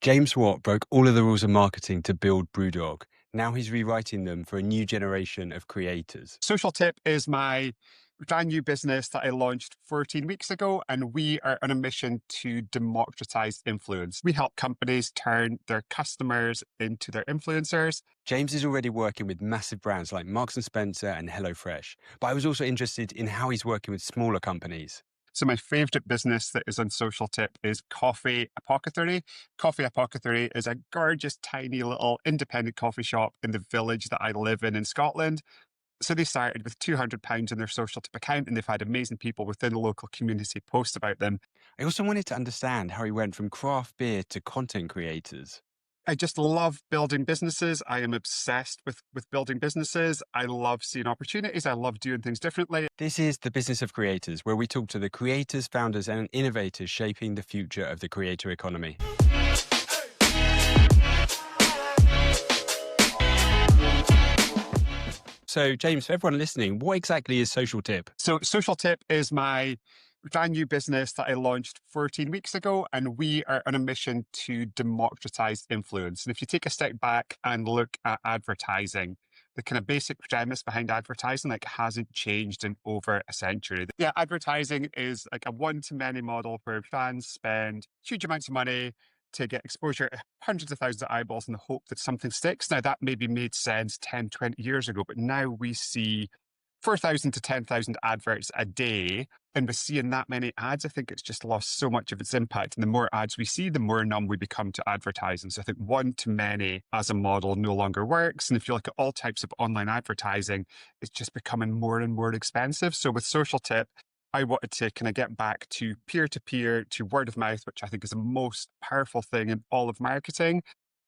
James Watt broke all of the rules of marketing to build BrewDog. Now he's rewriting them for a new generation of creators. Social Tip is my brand new business that I launched 14 weeks ago, and we are on a mission to democratize influence. We help companies turn their customers into their influencers. James is already working with massive brands like Marks and Spencer and HelloFresh, but I was also interested in how he's working with smaller companies. So my favorite business that is on Social Tip is Coffee Apothecary. Coffee Apothecary is a gorgeous, tiny little independent coffee shop in the village that I live in Scotland. So they started with £200 in their Social Tip account, and they've had amazing people within the local community post about them. I also wanted to understand how he went from craft beer to content creators. I just love building businesses. I am obsessed with building businesses. I love seeing opportunities. I love doing things differently. This is The Business of Creators, where we talk to the creators, founders, and innovators shaping the future of the creator economy. So, James, for everyone listening, what exactly is Social Tip? So Social Tip is my brand new business that I launched 14 weeks ago, and we are on a mission to democratize influence. And if you take a step back and look at advertising, the kind of basic premise behind advertising hasn't changed in over a century. Yeah, advertising is like a one-to-many model where fans spend huge amounts of money to get exposure to hundreds of thousands of eyeballs in the hope that something sticks. Now, that maybe made sense 10, 20 years ago, but now we see 4,000 to 10,000 adverts a day. And with seeing that many ads, I think it's just lost so much of its impact. And the more ads we see, the more numb we become to advertising. So I think one to many as a model no longer works. And if you look at all types of online advertising, it's just becoming more and more expensive. So with Social Tip, I wanted to kind of get back to peer-to-peer, to word of mouth, which I think is the most powerful thing in all of marketing.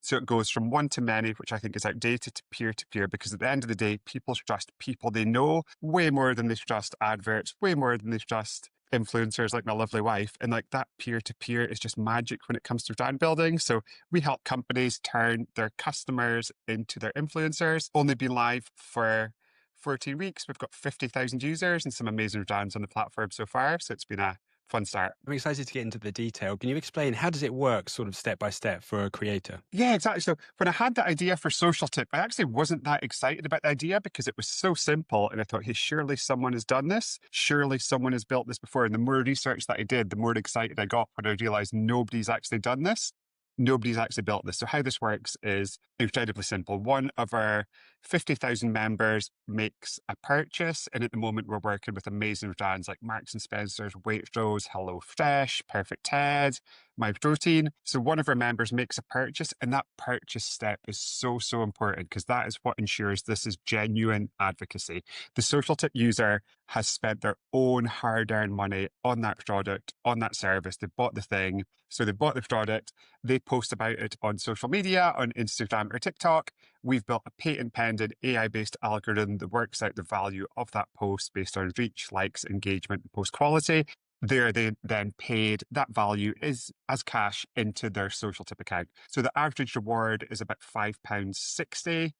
So it goes from one to many, which I think is outdated, to peer-to-peer, because at the end of the day, people trust people they know way more than they trust adverts, way more than they trust influencers like my lovely wife. And like that peer-to-peer is just magic when it comes to brand building. So we help companies turn their customers into their influencers. Only been live for 14 weeks. We've got 50,000 users and some amazing brands on the platform so far. So it's been a fun start. I'm excited to get into the detail. Can you explain how does it work sort of step by step for a creator? Yeah, exactly. So when I had the idea for Social Tip, I actually wasn't that excited about the idea because it was so simple. And I thought, hey, surely someone has done this. Surely someone has built this before. And the more research that I did, the more excited I got when I realized nobody's actually done this. Nobody's actually built this. So how this works is incredibly simple. One of our 50,000 members makes a purchase. And at the moment, we're working with amazing brands like Marks and Spencer's, Waitrose, HelloFresh, Perfect Ted, My Protein. So one of our members makes a purchase, and that purchase step is so, so important because that is what ensures this is genuine advocacy. The Social Tip user has spent their own hard-earned money on that product, on that service. They bought the thing. So they bought the product. They post about it on social media, on Instagram or TikTok. We've built a patent-pending AI-based algorithm that works out the value of that post based on reach, likes, engagement, and post quality. They then paid that value is as cash into their Social Tip account. So the average reward is about £5.60.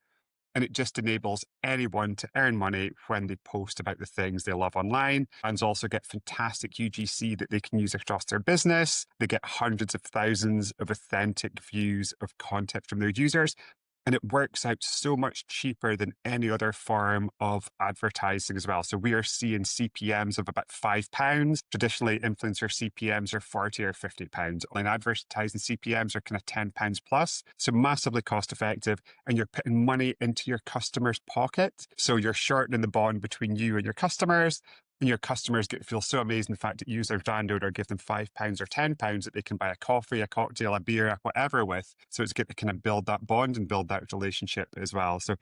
And it just enables anyone to earn money when they post about the things they love online. Brands also get fantastic UGC that they can use across their business. They get hundreds of thousands of authentic views of content from their users. And it works out so much cheaper than any other form of advertising as well. So we are seeing CPMs of about £5. Traditionally, influencer CPMs are £40 or £50. Online advertising CPMs are kind of £10 plus. So massively cost effective. And you're putting money into your customer's pocket. So you're shortening the bond between you and your customers. And your customers get to feel so amazing the fact that you use their brand owner, give them £5 or £10 that they can buy a coffee, a cocktail, a beer, whatever with. So it's good to kind of build that bond and build that relationship as well. So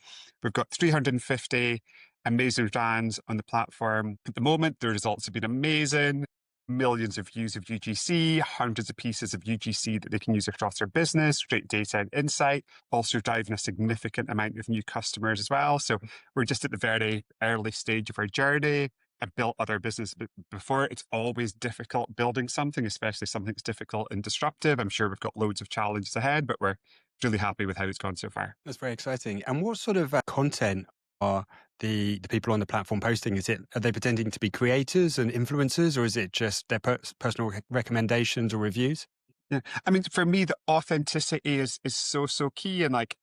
we've got 350 amazing brands on the platform. At the moment, the results have been amazing. Millions of views of UGC, hundreds of pieces of UGC that they can use across their business, great data and insight, also driving a significant amount of new customers as well. So we're just at the very early stage of our journey. I've built other businesses before. It's always difficult building something, especially something that's difficult and disruptive. I'm sure we've got loads of challenges ahead, but we're really happy with how it's gone so far. That's very exciting. And what sort of content are the people on the platform posting? Are they pretending to be creators and influencers, or is it just their personal recommendations or reviews? Yeah. I mean, for me, the authenticity is so key. And like,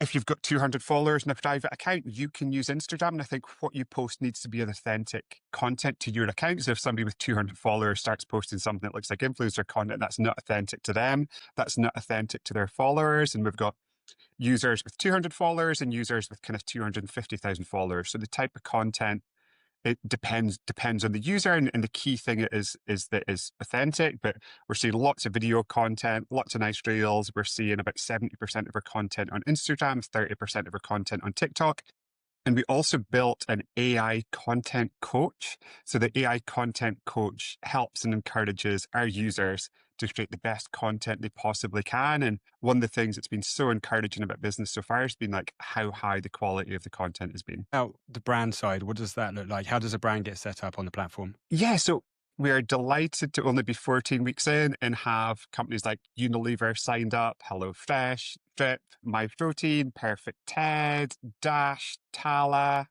if you've got 200 followers in a private account, you can use Instagram. And I think what you post needs to be an authentic content to your account. So if somebody with 200 followers starts posting something that looks like influencer content, that's not authentic to them. That's not authentic to their followers. And we've got users with 200 followers and users with kind of 250,000 followers. So the type of content, it depends on the user, and the key thing is that is authentic. But we're seeing lots of video content, lots of nice reels. We're seeing about 70% of our content on Instagram, 30% of our content on TikTok. And we also built an AI content coach. So the AI content coach helps and encourages our users to create the best content they possibly can. And one of the things that's been so encouraging about business so far has been like how high the quality of the content has been. Now, the brand side, what does that look like? How does a brand get set up on the platform? Yeah, so we are delighted to only be 14 weeks in and have companies like Unilever signed up, HelloFresh, Drip, MyProtein, Perfect Ted, Dash, Tala,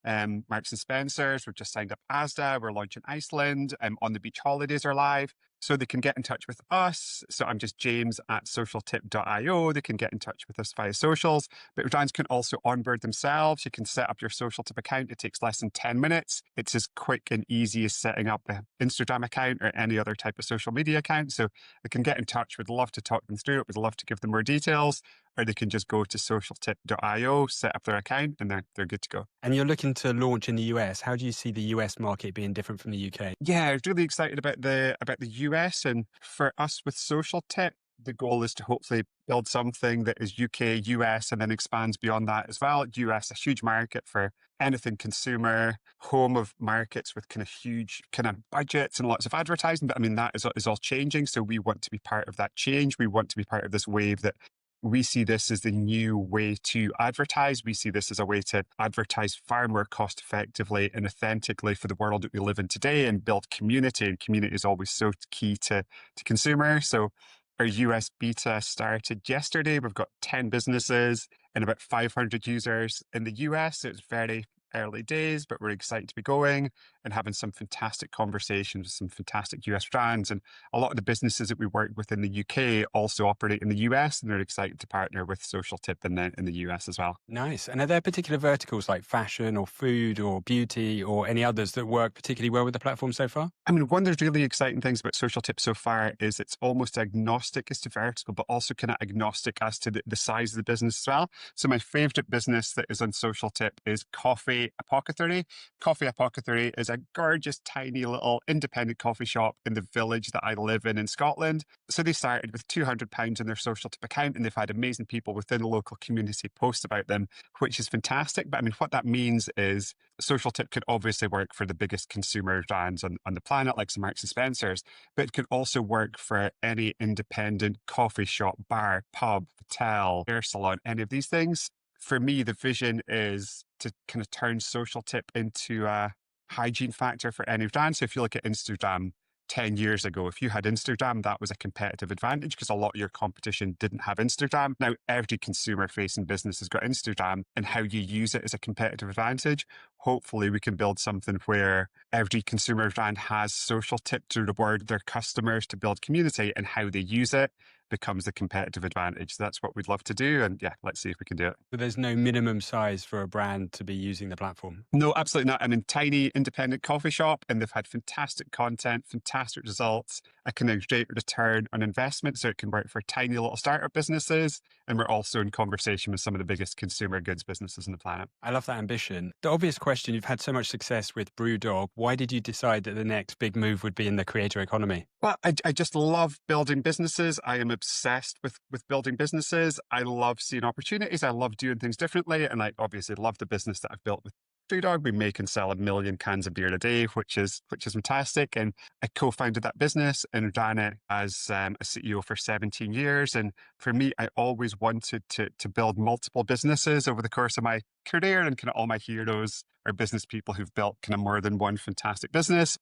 Marks and Spencers. We've just signed up Asda. We're launching Iceland. On the Beach Holidays are live. So they can get in touch with us. So I'm just James at socialtip.io. They can get in touch with us via socials. But brands can also onboard themselves. You can set up your social tip account. It takes less than 10 minutes. It's as quick and easy as setting up an Instagram account or any other type of social media account. So they can get in touch. We'd love to talk them through it. We'd love to give them more details. Or they can just go to socialtip.io, set up their account, and they're good to go. And you're looking to launch in the US. How do you see the US market being different from the UK? Yeah, I was really excited about the US, and for us with Social Tip, the goal is to hopefully build something that is UK, US, and then expands beyond that as well. US, a huge market for anything consumer, home of markets with kind of huge kind of budgets and lots of advertising. But I mean, that is all changing. So we want to be part of that change. We want to be part of this wave that we see this as the new way to advertise. We see this as a way to advertise far more cost effectively and authentically for the world that we live in today and build community. And community is always so key to consumers. So our US beta started yesterday. We've got 10 businesses and about 500 users in the US. It's very early days, but we're excited to be going and having some fantastic conversations with some fantastic US brands. And a lot of the businesses that we work with in the UK also operate in the US, and they're excited to partner with Social Tip in the US as well. Nice. And are there particular verticals like fashion or food or beauty or any others that work particularly well with the platform so far? I mean, one of the really exciting things about Social Tip so far is it's almost agnostic as to vertical, but also kind of agnostic as to the size of the business as well. So my favorite business that is on Social Tip is Coffee Apothecary. Coffee Apothecary is a gorgeous, tiny little independent coffee shop in the village that I live in Scotland. So they started with £200 in their Social Tip account, and they've had amazing people within the local community post about them, which is fantastic. But I mean, what that means is Social Tip could obviously work for the biggest consumer brands on the planet, like some Marks and Spencers, but it could also work for any independent coffee shop, bar, pub, hotel, hair salon, any of these things. For me, the vision is to kind of turn Social Tip into a hygiene factor for any brand. So if you look at Instagram 10 years ago, if you had Instagram, that was a competitive advantage because a lot of your competition didn't have Instagram. Now, every consumer facing business has got Instagram, and how you use it is a competitive advantage. Hopefully, we can build something where every consumer brand has Social Tip to reward their customers to build community, and how they use it becomes the competitive advantage. So that's what we'd love to do. And yeah, let's see if we can do it. So there's no minimum size for a brand to be using the platform. No, absolutely not. I'm in tiny independent coffee shop, and they've had fantastic content, fantastic results, a kind of great return on investment. So it can work for tiny little startup businesses. And we're also in conversation with some of the biggest consumer goods businesses on the planet. I love that ambition. The obvious question, you've had so much success with BrewDog. Why did you decide that the next big move would be in the creator economy? Well, I just love building businesses. I am obsessed with building businesses. I love seeing opportunities. I love doing things differently. And I obviously love the business that I've built with BrewDog. We make and sell 1 million cans of beer a day, which is fantastic. And I co-founded that business and ran it as a CEO for 17 years. And for me, I always wanted to build multiple businesses over the course of my career. And kind of all my heroes are business people who've built kind of more than one fantastic business.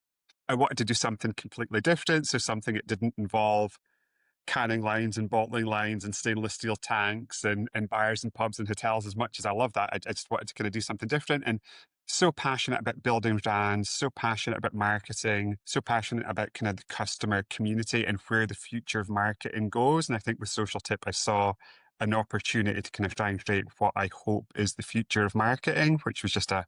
I wanted to do something completely different. So something that didn't involve canning lines and bottling lines and stainless steel tanks and bars and pubs and hotels. As much as I love that, I just wanted to kind of do something different. And so passionate about building brands, so passionate about marketing, so passionate about kind of the customer community and where the future of marketing goes. And I think with Social Tip, I saw an opportunity to kind of try and create what I hope is the future of marketing, which was just a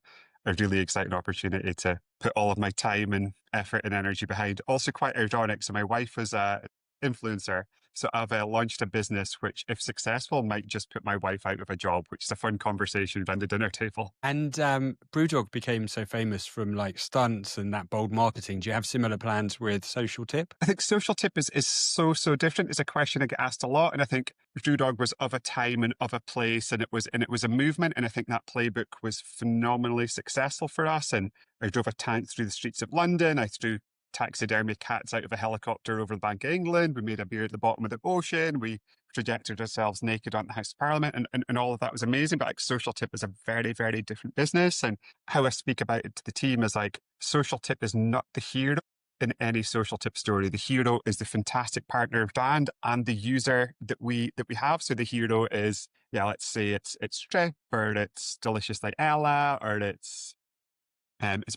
really exciting opportunity to put all of my time and effort and energy behind. Also quite ironic. So my wife was a influencer. So I've launched a business which, if successful, might just put my wife out of a job, which is a fun conversation around the dinner table. And BrewDog became so famous from like stunts and that bold marketing. Do you have similar plans with Social Tip? I think Social Tip is so different. It's a question I get asked a lot. And I think BrewDog was of a time and of a place, and it was a movement. And I think that playbook was phenomenally successful for us. And I drove a tank through the streets of London. I threw taxidermy cats out of a helicopter over the Bank of England. We made a beer at the bottom of the ocean. We projected ourselves naked on the House of Parliament, and all of that was amazing. But like Social Tip is a very different business. And how I speak about it to the team is like Social Tip is not the hero in any Social Tip story. The hero is the fantastic partner brand and the user that we have. So the hero is, yeah, let's say it's Strip, or it's Delicious like Ella, or it's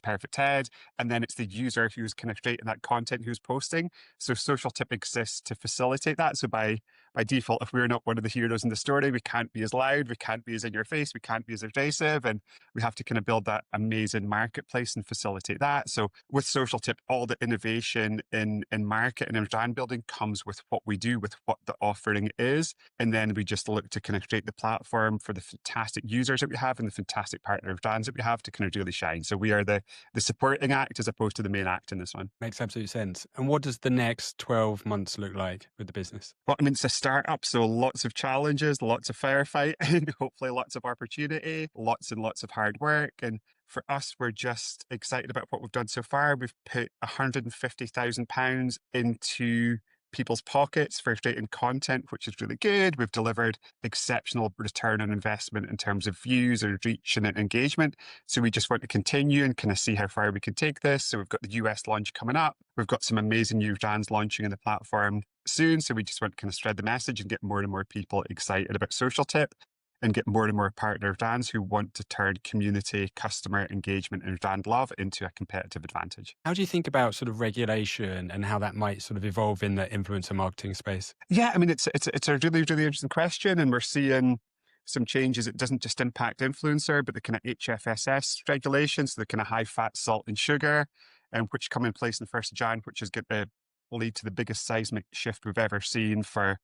Perfect Ted. And then it's the user who's kind of creating that content, who's posting. So Social Tip exists to facilitate that. So by default, if we're not one of the heroes in the story, we can't be as loud, we can't be as in your face, we can't be as evasive. And we have to kind of build that amazing marketplace and facilitate that. So with Social Tip, all the innovation in marketing and brand building comes with what we do, with what the offering is. And then we just look to kind of create the platform for the fantastic users that we have and the fantastic partner brands that we have to kind of really shine. So we are the supporting act as opposed to the main act in this one. Makes absolute sense. And what does the next 12 months look like with the business? Well, I mean, it's a startup, so lots of challenges, lots of firefighting, hopefully lots of opportunity, lots and lots of hard work. And for us, we're just excited about what we've done so far. We've put £150,000 into people's pockets for creating content, which is really good. We've delivered exceptional return on investment in terms of views and reach and engagement. So we just want to continue and kind of see how far we can take this. So we've got the US launch coming up. We've got some amazing new brands launching in the platform soon. So we just want to kind of spread the message and get more and more people excited about Social Tip and get more and more partner brands who want to turn community, customer engagement, and brand love into a competitive advantage. How do you think about sort of regulation and how that might sort of evolve in the influencer marketing space? Yeah, I mean, it's a really interesting question, and we're seeing some changes. It doesn't just impact influencer, but the kind of HFSS regulations, the kind of high fat, salt, and sugar, and which come in place in the 1st of Jan, which is going to lead to the biggest seismic shift we've ever seen for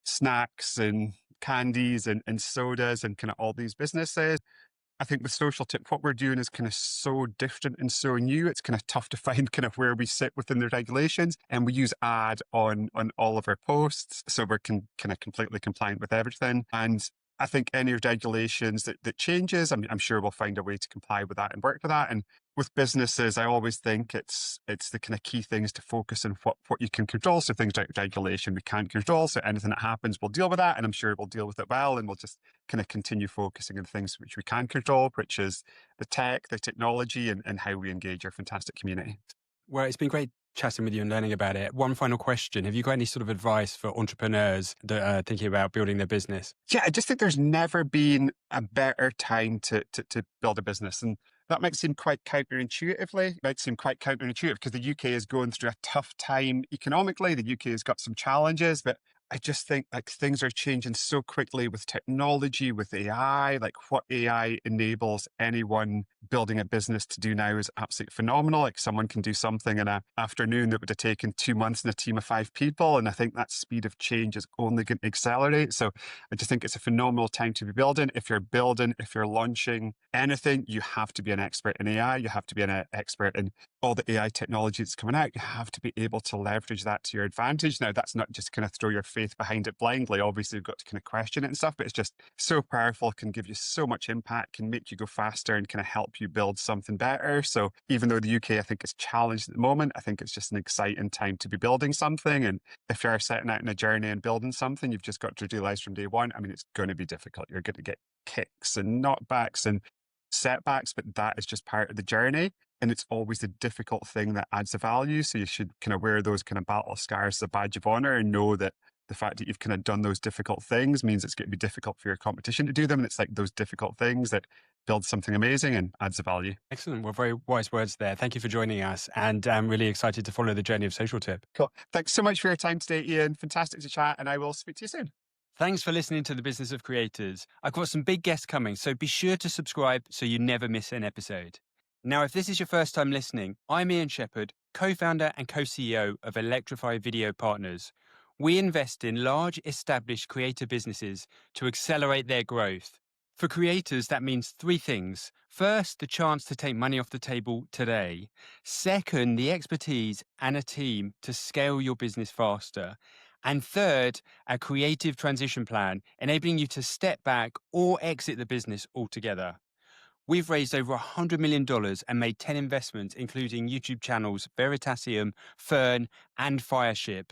snacks and candies and sodas and kind of all these businesses. I think with Social Tip, what we're doing is kind of so different and so new. It's kind of tough to find kind of where we sit within the regulations. And we use ad on all of our posts. So we're kind of completely compliant with everything. And I think any regulations that changes, I'm sure we'll find a way to comply with that and work with that. And with businesses, I always think it's the kind of key things to focus on what you can control. So things like regulation we can't control. So anything that happens, we'll deal with that. And I'm sure we'll deal with it well. And we'll just kind of continue focusing on things which we can control, which is the tech, the technology, and how we engage our fantastic community. Well, it's been great chatting with you and learning about it. One final question. Have you got any sort of advice for entrepreneurs that are thinking about building their business? Yeah, I just think there's never been a better time to build a business. And that might seem quite counterintuitively, might seem quite counterintuitive because the UK is going through a tough time economically. The UK has got some challenges, but I just think like things are changing so quickly with technology, with AI. Like what AI enables anyone building a business to do now is absolutely phenomenal. Like someone can do something in an afternoon that would have taken 2 months in a team of 5 people. And I think that speed of change is only going to accelerate. So I just think it's a phenomenal time to be building. If you're launching anything, you have to be an expert in AI. You have to be an expert in all the AI technology that's coming out. You have to be able to leverage that to your advantage. Now, that's not just kind of throw your faith behind it blindly. Obviously, you've got to kind of question it and stuff, but it's just so powerful, can give you so much impact, can make you go faster and kind of help you build something better. So even though the UK, I think, is challenged at the moment, I think it's just an exciting time to be building something. And if you're setting out on a journey and building something, you've just got to realize from day one, I mean, it's going to be difficult. You're going to get kicks and knockbacks and setbacks, but that is just part of the journey. And it's always the difficult thing that adds the value. So you should kind of wear those kind of battle scars as a badge of honor and know that The fact that you've kind of done those difficult things means it's going to be difficult for your competition to do them. And it's like those difficult things that build something amazing and adds the value. Excellent. Well, very wise words there. Thank you for joining us. And I'm really excited to follow the journey of Social Tip. Cool. Thanks so much for your time today, Ian. Fantastic to chat, and I will speak to you soon. Thanks for listening to The Business of Creators. I've got some big guests coming, so be sure to subscribe so you never miss an episode. Now, if this is your first time listening, I'm Ian Shepherd, co-founder and co-CEO of Electrify Video Partners. We invest in large, established creator businesses to accelerate their growth. For creators, that means three things. First, the chance to take money off the table today. Second, the expertise and a team to scale your business faster. And third, a creative transition plan, enabling you to step back or exit the business altogether. We've raised over $100 million and made 10 investments, including YouTube channels Veritasium, Fern, and Fireship.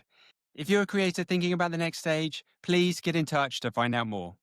If you're a creator thinking about the next stage, please get in touch to find out more.